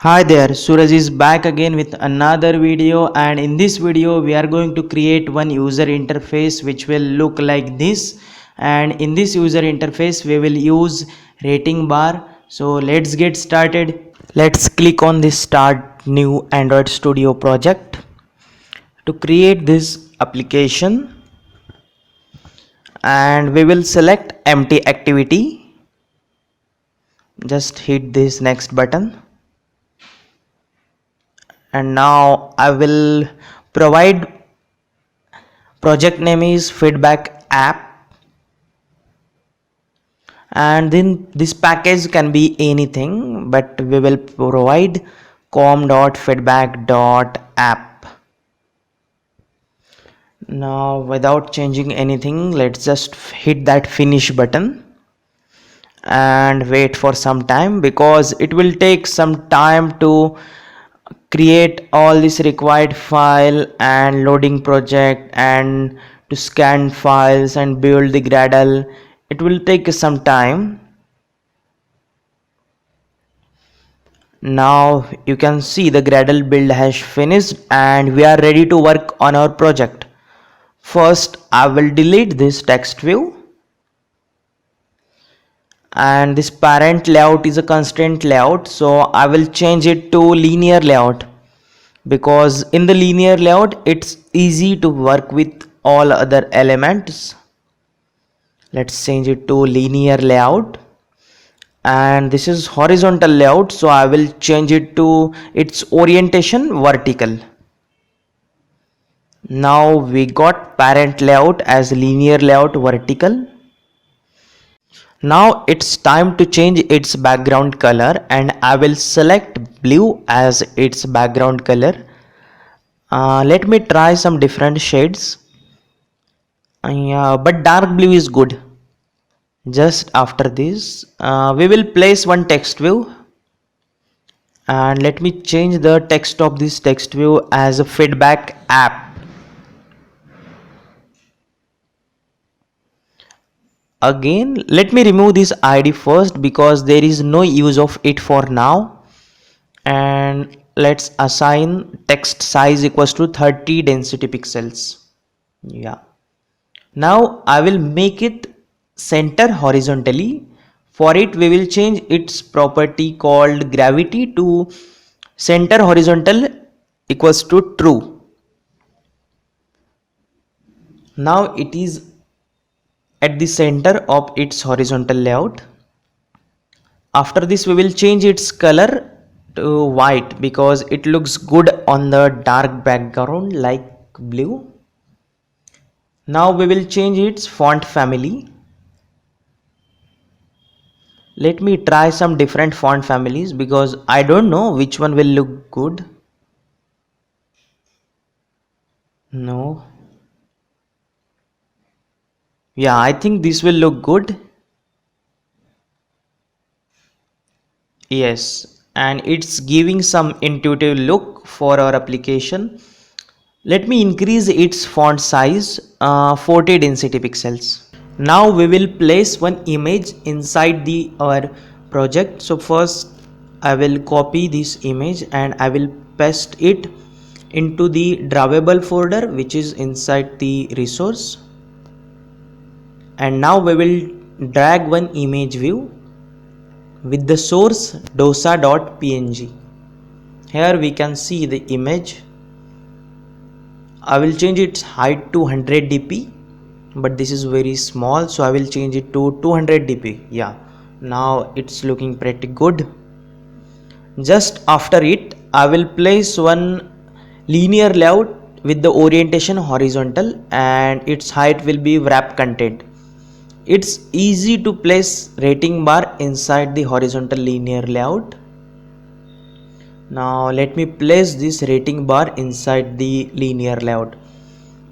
Hi there, Suraj is back again with another video, and in this video we are going to create one user interface which will look like this. And in this user interface we will use rating bar. So let's get started. Let's click on this start new Android Studio project. To create this application, and we will select empty activity. Just hit this next button. And now I will provide project name is feedback app, and then this package can be anything, but we will provide com.feedback.app. Now without changing anything, let's just hit that finish button and wait for some time, because it will take some time to create all this required file and loading project and to scan files and build the Gradle. It will take some time. Now you can see the Gradle build has finished and we are ready to work on our project. First I will delete this text view, and this parent layout is a constraint layout, so I will change it to linear layout, because in the linear layout it's easy to work with all other elements. Let's change it to linear layout. And this is horizontal layout, so I will change it to its orientation vertical. Now we got parent layout as linear layout vertical. Now it's time to change its background color, and I will select blue as its background color. Let me try some different shades. Yeah, but dark blue is good. Just after this we will place one text view, and let me change the text of this text view as a feedback app. Again, let me remove this ID first because there is no use of it for now. And let's assign text size equals to 30 density pixels. Yeah. Now I will make it center horizontally. For it we will change its property called gravity to center horizontal equals to true. Now it is at the center of its horizontal layout. After this we will change its color to white because it looks good on the dark background like blue. Now we will change its font family. Let me try some different font families because I don't know which one will look good. No. Yeah, I think this will look good. Yes, and it's giving some intuitive look for our application. Let me increase its font size 40 density pixels. Now we will place one image inside our project. So first I will copy this image and I will paste it into the drawable folder which is inside the resource. And now we will drag one image view with the source dosa.png. Here we can see the image. I will change its height to 100 dp, but this is very small, so I will change it to 200 dp. Yeah, now it's looking pretty good. Just after it I will place one linear layout with the orientation horizontal, and its height will be wrap content. It's easy to place rating bar inside the horizontal linear layout. Now let me place this rating bar inside the linear layout,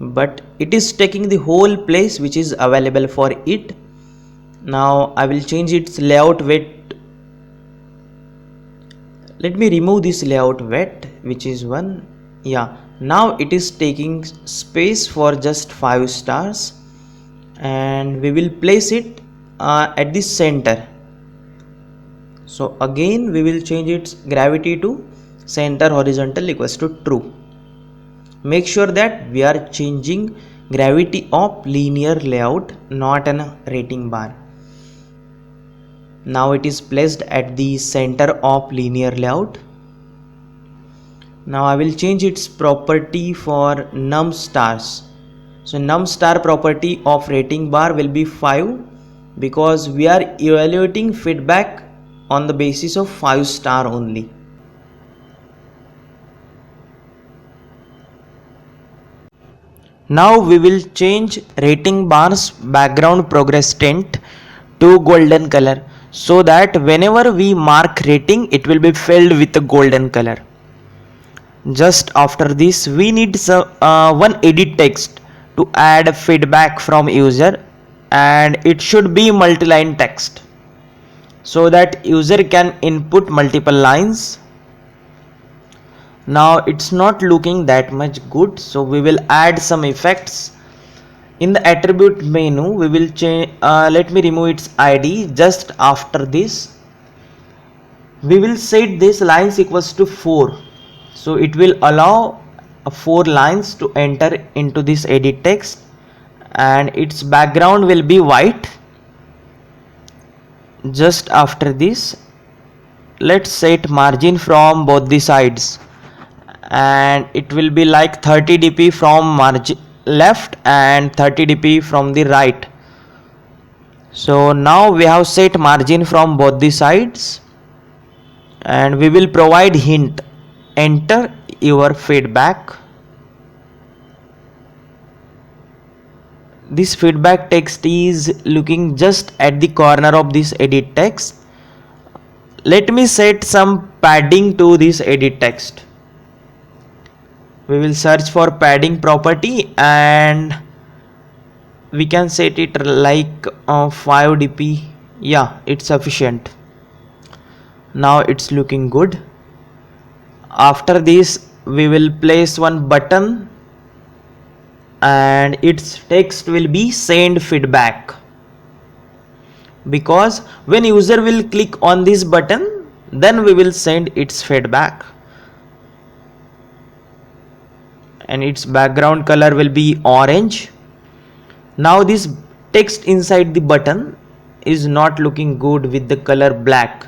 but it is taking the whole place which is available for it. Now I will change its layout weight. Let me remove this layout weight, which is 1. Yeah, now it is taking space for just 5 stars, and we will place it at the center. So again we will change its gravity to center horizontal equals to true. Make sure that we are changing gravity of linear layout, not an rating bar. Now it is placed at the center of linear layout. Now I will change its property for num stars. So num star property of rating bar will be 5 because we are evaluating feedback on the basis of 5 star only. Now we will change rating bar's background progress tint to golden color so that whenever we mark rating it will be filled with a golden color. Just after this we need one edit text to add feedback from user, and it should be multi-line text so that user can input multiple lines. Now it's not looking that much good, so we will add some effects. In the attribute menu we will change, let me remove its id. Just after this we will set this lines equals to 4, so it will allow 4 lines to enter into this edit text, and its background will be white. Just after this let's set margin from both the sides, and it will be like 30 dp from margin left and 30 dp from the right. So now we have set margin from both the sides, and we will provide hint, enter your feedback. This feedback text is looking just at the corner of this edit text. Let me set some padding to this edit text. We will search for padding property and we can set it like 5 dp. Yeah, it's sufficient. Now it's looking good. After this we will place one button and its text will be send feedback, because when user will click on this button then we will send its feedback, and its background color will be orange. Now this text inside the button is not looking good with the color black,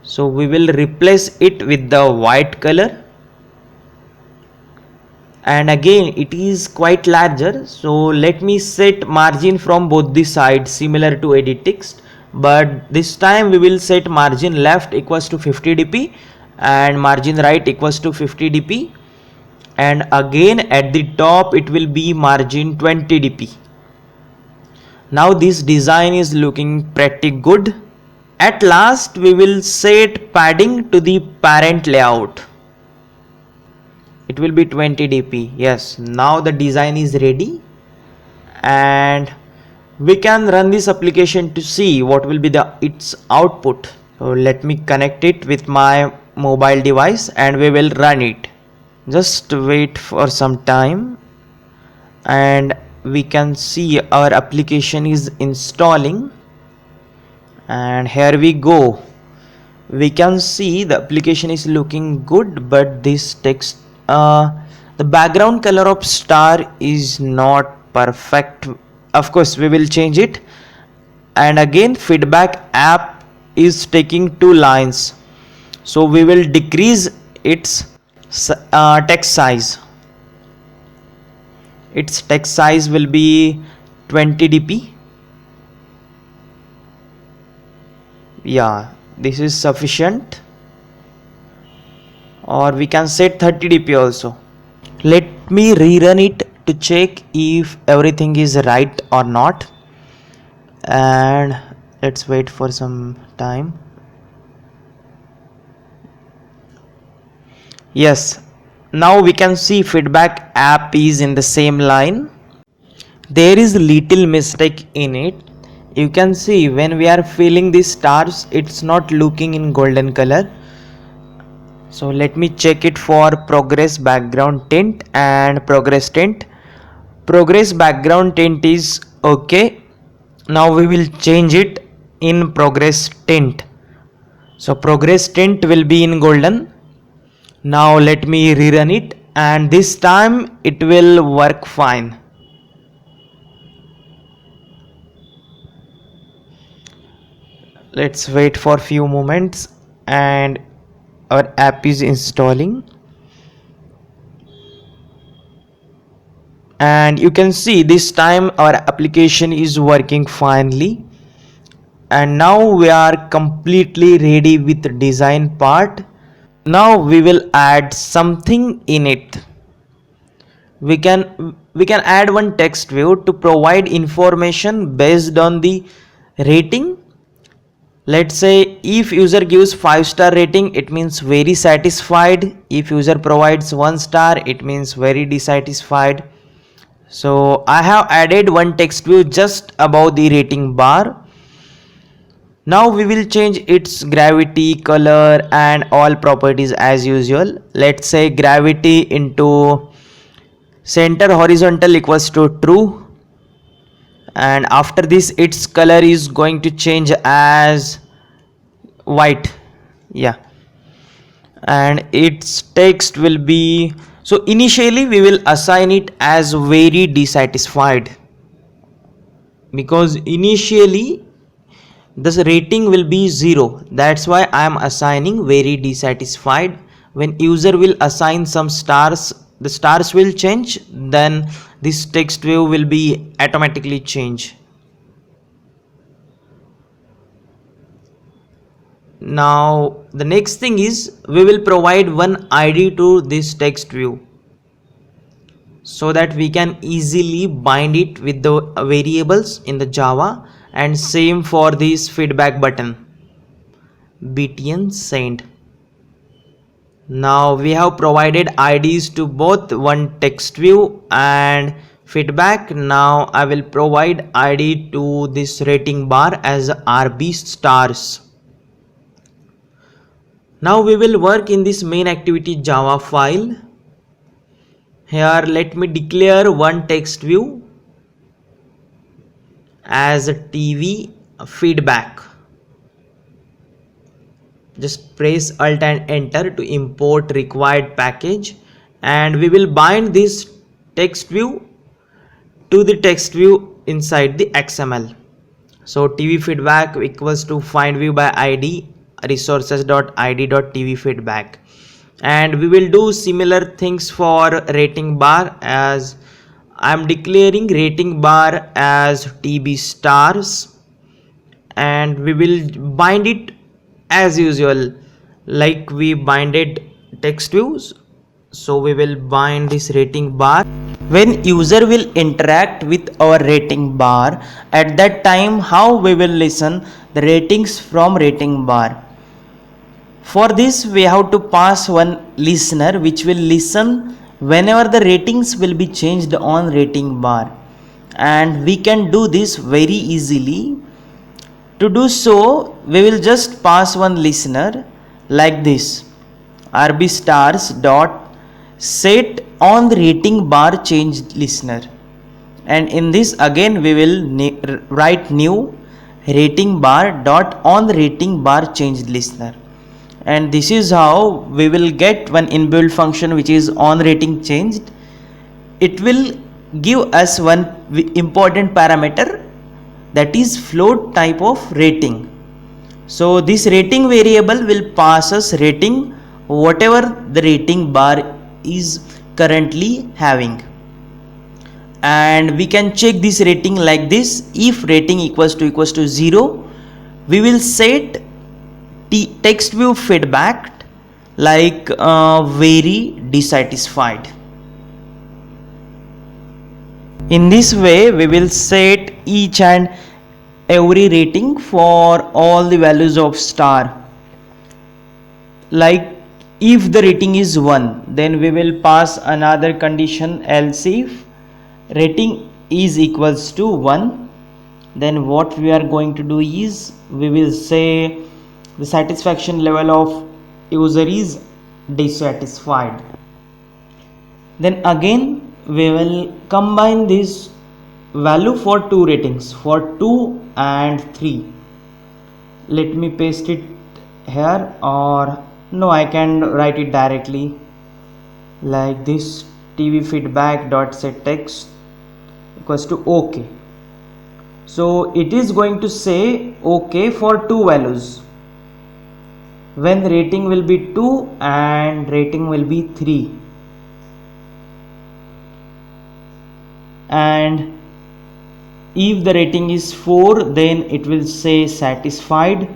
so we will replace it with the white color. And again it is quite larger, so let me set margin from both the sides similar to edit text, but this time we will set margin left equals to 50 dp and margin right equals to 50 dp, and again at the top it will be margin 20 dp. Now this design is looking pretty good. At last we will set padding to the parent layout. It will be 20 dp. Yes, now the design is ready and we can run this application to see what will be its output. So let me connect it with my mobile device and we will run it. Just wait for some time and we can see our application is installing, and here we go. We can see the application is looking good, but this text, the background color of star is not perfect. Of course we will change it. And again feedback app is taking 2 lines, so we will decrease its text size. Its text size will be 20 dp. Yeah, this is sufficient, or we can set 30 dp also. Let me rerun it to check if everything is right or not, and let's wait for some time. Yes, now we can see feedback app is in the same line. There is little mistake in it. You can see when we are filling the stars it's not looking in golden color. So let me check it for progress background tint and progress tint. Progress background tint is okay. Now we will change it in progress tint. So progress tint will be in golden. Now let me rerun it, and this time it will work fine. Let's wait for few moments and our app is installing. And you can see this time our application is working finely. And now we are completely ready with the design part. Now we will add something in it. We can add one text view to provide information based on the rating. Let's say if user gives 5-star rating, it means very satisfied. If user provides 1 star, it means very dissatisfied. So I have added one text view just above the rating bar. Now we will change its gravity, color and all properties as usual. Let's say gravity into center horizontal equals to true, and after this its color is going to change as white. Yeah, and its text will be, so initially we will assign it as very dissatisfied, because initially this rating will be 0. That's why I am assigning very dissatisfied. When user will assign some stars, the stars will change, then this text view will be automatically change. Now the next thing is we will provide one ID to this text view so that we can easily bind it with the variables in the Java, and same for this feedback button btn send. Now we have provided IDs to both one text view and feedback. Now I will provide ID to this rating bar as RB stars. Now we will work in this main activity Java file. Here let me declare one text view as a TV feedback. Just press Alt and Enter to import required package, and we will bind this text view to the text view inside the XML. So TV feedback equals to find view by ID resources.id.tv feedback, and we will do similar things for rating bar, as I am declaring rating bar as TB stars, and we will bind it as usual like we binded text views. So we will bind this rating bar. When user will interact with our rating bar, at that time how we will listen the ratings from rating bar. For this we have to pass one listener which will listen whenever the ratings will be changed on rating bar, and we can do this very easily. To do so, we will just pass one listener like this, RB stars dot set on the rating bar changed listener, and in this again we will write new rating bar dot on rating bar changed listener, and this is how we will get one inbuilt function which is on rating changed. It will give us one important parameter, that is float type of rating. So this rating variable will pass us rating whatever the rating bar is currently having, and we can check this rating like this. If rating equals to 0, we will set text view feedback like very dissatisfied. In this way we will set each and every rating for all the values of star. Like if the rating is 1, then we will pass another condition, else if rating is equals to 1, then what we are going to do is we will say the satisfaction level of user is dissatisfied. Then again we will combine this value for two ratings, for 2 and 3. Let me paste it here, or no, I can write it directly like this: TV feedback dot set text equals to OK. So it is going to say OK for two values, when rating will be 2 and rating will be 3, and if the rating is 4 then it will say satisfied.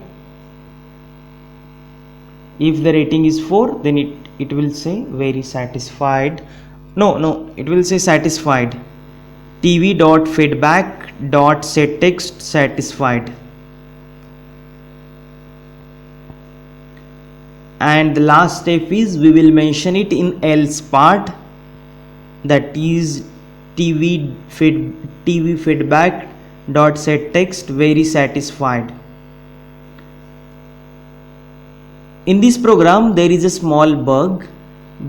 If the rating is 4 then it will say very satisfied. No, it will say satisfied. tv.feedback.setText satisfied. And the last step is we will mention it in else part, that is tv feedback.setText very satisfied. In this program there is a small bug.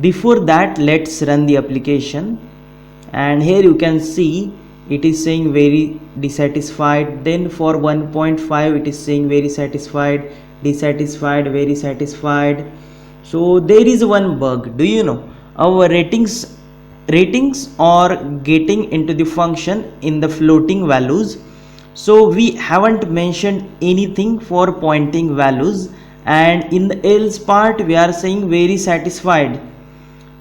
Before that, let's run the application, and here you can see it is saying very dissatisfied. Then for 1.5 it is saying very satisfied, dissatisfied, very satisfied. So there is one bug. Do you know, our ratings are getting into the function in the floating values, so we haven't mentioned anything for pointing values, and in the else part we are saying very satisfied.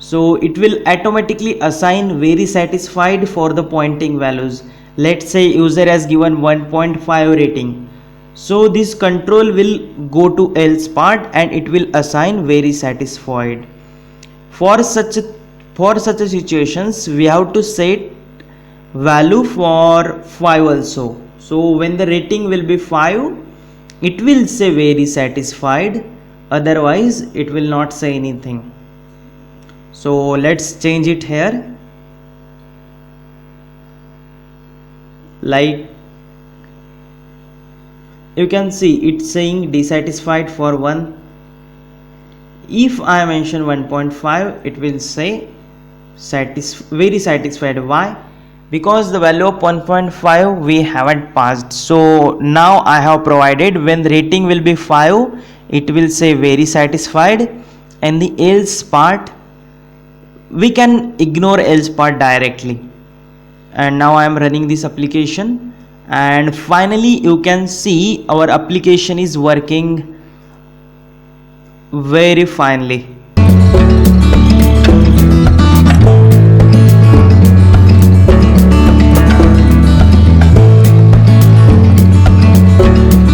So it will automatically assign very satisfied for the pointing values. Let's say user has given 1.5 rating, so this control will go to else part and it will assign very satisfied. For such situations we have to set value for 5 also. So when the rating will be 5, it will say very satisfied, otherwise it will not say anything. So let's change it here, like you can see it's saying dissatisfied for 1. If I mention 1.5, it will say very satisfied. Why? Because the value of 1.5 we haven't passed. So now I have provided when the rating will be 5, it will say very satisfied, and the else part we can ignore else part directly. And now I am running this application, and finally you can see our application is working very finely.